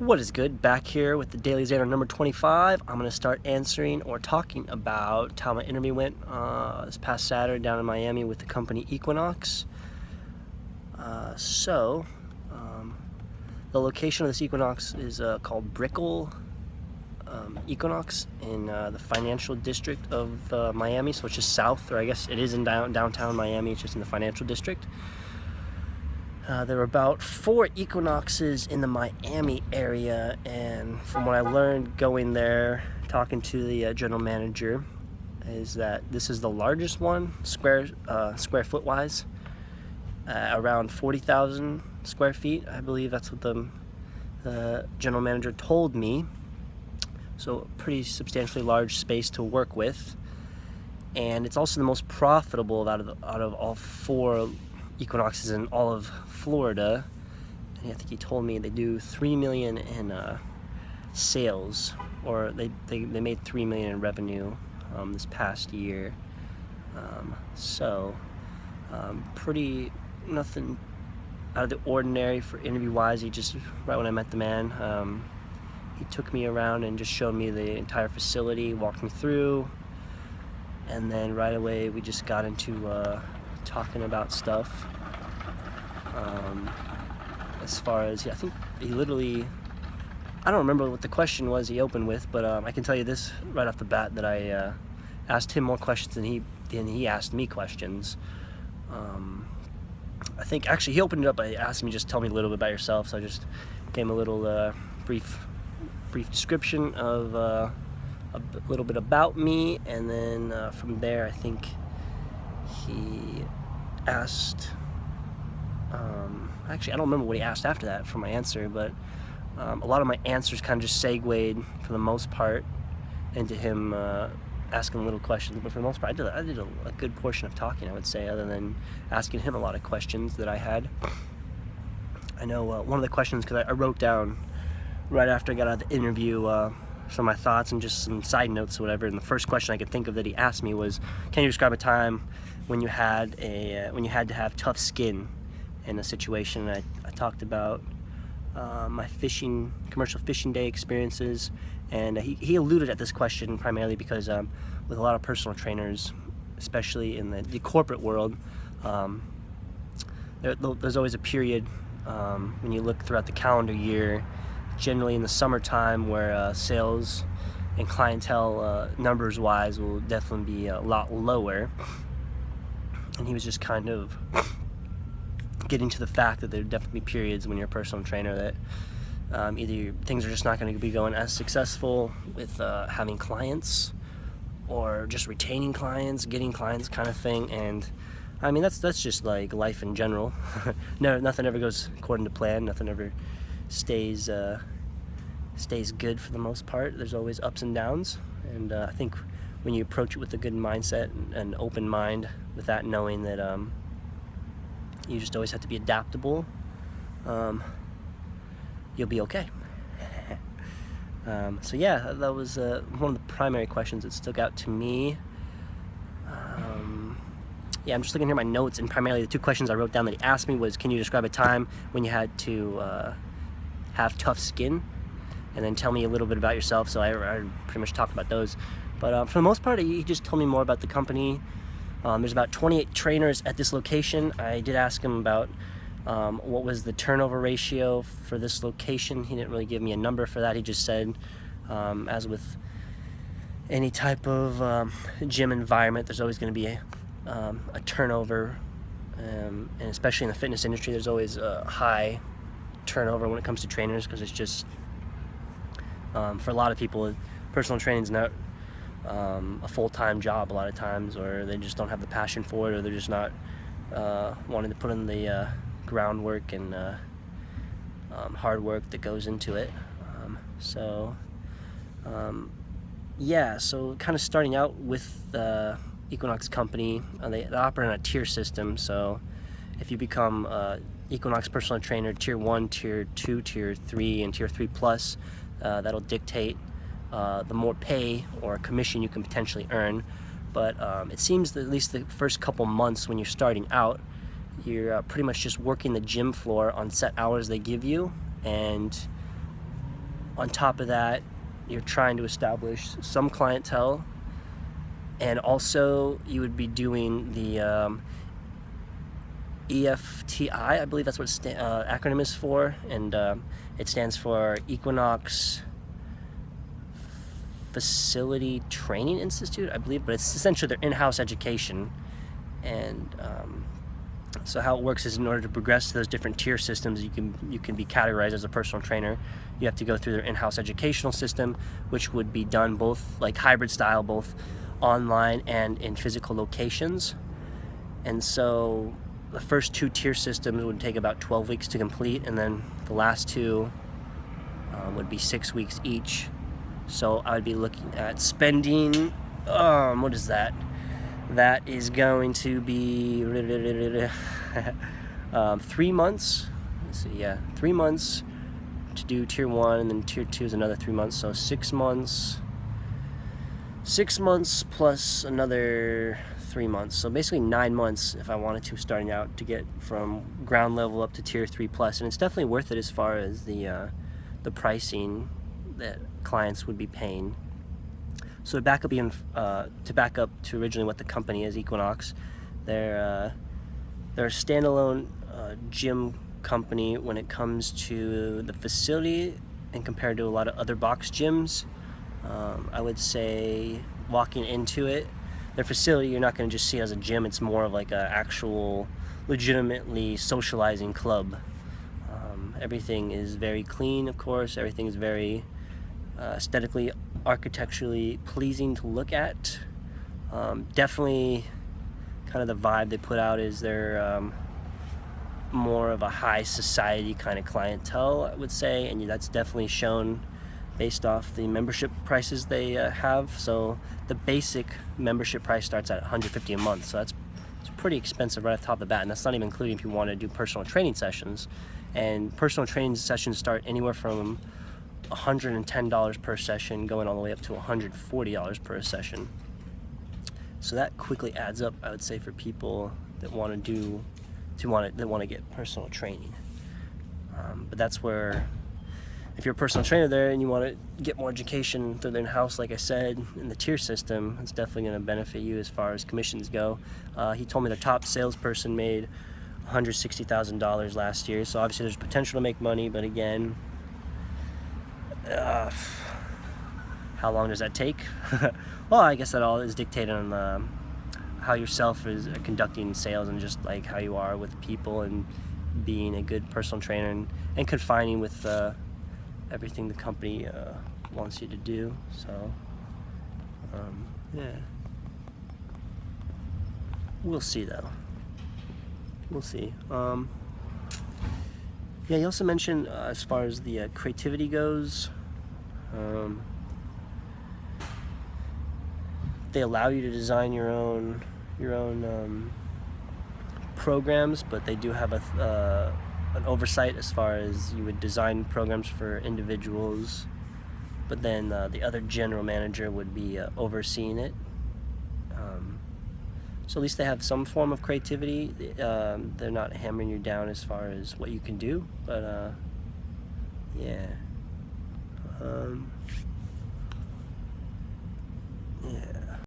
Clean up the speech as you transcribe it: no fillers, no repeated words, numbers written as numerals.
What is good? Back here with the DailyXander number 25. I'm going to start answering or talking about how my interview went this past Saturday down in Miami with the company Equinox. The location of this Equinox is called Brickell Equinox in the financial district of Miami. So it's just south, or I guess it is in downtown Miami. It's just in the financial district. There were about 4 Equinoxes in the Miami area, and from what I learned going there, talking to the general manager, is that this is the largest one, square foot wise, around 40,000 square feet. I believe that's what the general manager told me. So pretty substantially large space to work with, and it's also the most profitable out of all 4 Equinoxes in all of Florida. And I think he told me they do $3 million in sales, or they made $3 million in revenue this past year. Pretty nothing out of the ordinary for interview wise. He just, right when I met the man, he took me around and just showed me the entire facility, walked me through, and then right away we just got into talking about stuff. As far as, I think he literally, I don't remember what the question was he opened with, but I can tell you this right off the bat, that I asked him more questions than he asked me questions. I think actually he opened it up by asking me, just tell me a little bit about yourself. So I just gave him a little brief description of a little bit about me, and then from there I think he asked, actually I don't remember what he asked after that for my answer, but a lot of my answers kind of just segued for the most part into him asking little questions. But for the most part I did a good portion of talking, I would say, other than asking him a lot of questions that I had. I know one of the questions, because I wrote down right after I got out of the interview some of my thoughts and just some side notes or whatever, and the first question I could think of that he asked me was, can you describe a time when you had to have tough skin in a situation? I talked about my commercial fishing day experiences, and he alluded at this question primarily because with a lot of personal trainers, especially in the corporate world, there's always a period when you look throughout the calendar year, generally in the summertime, where sales and clientele numbers wise will definitely be a lot lower. And he was just kind of getting to the fact that there are definitely periods when you're a personal trainer that either things are just not going to be going as successful with having clients, or just retaining clients, getting clients, kind of thing. And I mean, that's just like life in general. No, nothing ever goes according to plan. Nothing ever stays good for the most part. There's always ups and downs, and I think when you approach it with a good mindset and an open mind, with that, knowing that you just always have to be adaptable, you'll be okay. So yeah, that was one of the primary questions that stuck out to me. Yeah, I'm just looking here at my notes, and primarily the 2 questions I wrote down that he asked me was, can you describe a time when you had to have tough skin, and then tell me a little bit about yourself. So I pretty much talked about those, but for the most part he just told me more about the company. There's about 28 trainers at this location. I did ask him about what was the turnover ratio for this location. He didn't really give me a number for that. He just said, as with any type of gym environment, there's always going to be a turnover, and especially in the fitness industry, there's always a high turnover when it comes to trainers, because it's just for a lot of people, personal training is not a full-time job a lot of times, or they just don't have the passion for it, or they're just not wanting to put in the groundwork and hard work that goes into it. Yeah, so kind of starting out with the Equinox company, they operate on a tier system. So if you become Equinox personal trainer tier 1, tier 2, tier 3, and tier 3 plus, that'll dictate the more pay or commission you can potentially earn. But it seems that at least the first couple months when you're starting out, you're pretty much just working the gym floor on set hours they give you, and On top of that, you're trying to establish some clientele, and also you would be doing the EFTI, I believe that's what acronym is for, and it stands for Equinox Facility Training Institute, I believe, but it's essentially their in-house education. And so how it works is, in order to progress to those different tier systems, you can be categorized as a personal trainer. You have to go through their in-house educational system, which would be done both like hybrid style, both online and in physical locations. And so the first 2 tier systems would take about 12 weeks to complete, and then the last 2 would be 6 weeks each. So I would be looking at spending, what is that? That is going to be 3 months. Let's see, yeah, 3 months to do tier 1, and then tier 2 is another 3 months. So 6 months. 6 months plus another 3 months. So basically 9 months if I wanted to, starting out, to get from ground level up to tier 3 plus. And it's definitely worth it as far as the pricing that clients would be paying. So to back up to originally what the company is, Equinox, they're a standalone gym company when it comes to the facility, and compared to a lot of other box gyms. I would say walking into it, their facility, you're not going to just see it as a gym. It's more of like an actual, legitimately socializing club. Everything is very clean, of course. Everything is very aesthetically, architecturally pleasing to look at. Definitely kind of the vibe they put out is they're more of a high society kind of clientele, I would say, and that's definitely shown based off the membership prices they have. So the basic membership price starts at $150 a month, so it's pretty expensive right off the top of the bat, and that's not even including if you want to do personal training sessions. And personal training sessions start anywhere from $110 per session, going all the way up to $140 per session. So that quickly adds up, I would say, for people that want to get personal training. But that's where, if you're a personal trainer there and you want to get more education through their in-house, like I said, in the tier system, it's definitely going to benefit you as far as commissions go. He told me the top salesperson made $160,000 last year, so obviously there's potential to make money, but again, how long does that take? Well, I guess that all is dictated on how yourself is conducting sales, and just like how you are with people and being a good personal trainer, and confining with everything the company wants you to do. So yeah, we'll see though. We'll see. Yeah, he also mentioned as far as the creativity goes, they allow you to design your own programs, but they do have an oversight as far as you would design programs for individuals, but then the other general manager would be overseeing it. So at least they have some form of creativity. They're not hammering you down as far as what you can do, but yeah. Yeah.